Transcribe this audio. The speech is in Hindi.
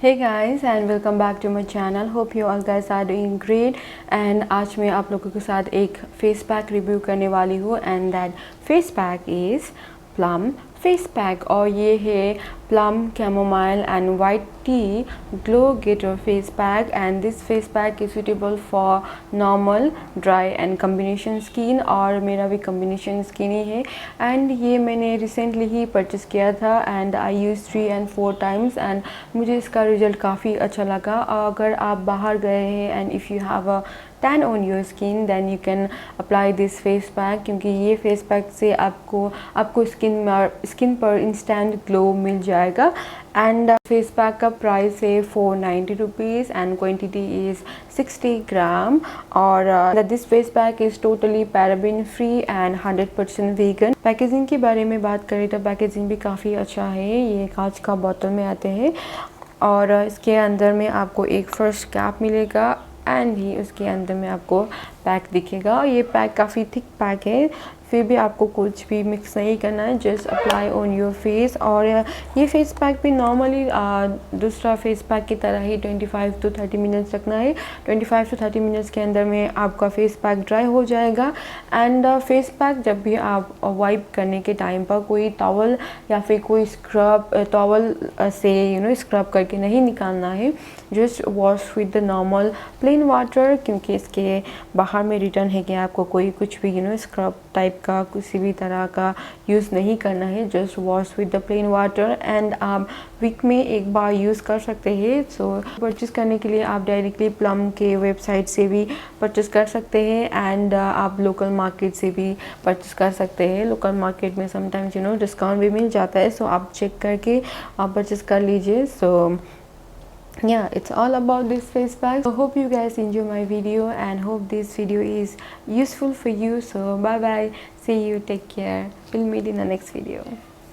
Hey guys and welcome back to my channel. Hope you all guys are doing great. And आज मैं आप लोगों के साथ एक फेस पैक रिव्यू करने वाली हूँ and that face pack is plum face pack और ये है plum chamomile and white tea glow getter face pack and this face pack is suitable for normal dry and combination skin और मेरा भी combination skin ही है and ये मैंने recently ही purchase किया था and I used 3 and 4 times and मुझे इसका रिज़ल्ट काफ़ी अच्छा लगा। अगर आप बाहर गए हैं and if you have a tan on your skin then you can apply this face pack क्योंकि ये फेस पैक से आपको स्किन पर इंस्टेंट ग्लो मिल जाएगा। एंड फेस पैक का प्राइस है 490 रुपीज़ एंड क्वांटिटी इज़ 60 ग्राम और this face pack is totally paraben free and 100% vegan. Packaging के बारे में बात करें तो पैकेजिंग भी काफ़ी अच्छा है। ये कांच का बोतल में आते हैं और इसके अंदर में आपको एक फर्स्ट कैप मिलेगा एंड ही उसके अंदर में आपको पैक दिखेगा। ये पैक काफ़ी थिक पैक है, फिर भी आपको कुछ भी मिक्स नहीं करना है, just apply on your face. और ये फेस पैक भी नॉर्मली दूसरा फेस पैक की तरह ही 25 to 30 मिनट्स रखना है। 25 to 30 मिनट्स के अंदर में आपका फेस पैक ड्राई हो जाएगा। एंड फेस पैक जब भी आप वाइप करने के टाइम पर कोई टॉवल या फिर कोई स्क्रब टॉवल से स्क्रब करके नहीं निकालना है, just wash with the normal plain water क्योंकि इसके बाहर में रिटर्न है कि आपको कोई कुछ भी स्क्रब टाइप का किसी भी तरह का यूज़ नहीं करना है। Just wash with the plain water and आप वीक में एक बार यूज़ कर सकते हैं। सो परचेज़ करने के लिए आप डायरेक्टली प्लम के वेबसाइट से भी परचेज़ कर सकते हैं एंड आप लोकल मार्केट से भी परचेज़ कर सकते हैं। लोकल मार्केट में समटाइम्स डिस्काउंट भी मिल जाता है, सो आप चेक करके आप परचेज़ कर लीजिए। सो yeah, it's all about this face pack. So hope you guys enjoy my video and hope this video is useful for you. So bye bye, see you, take care, we'll meet in the next video.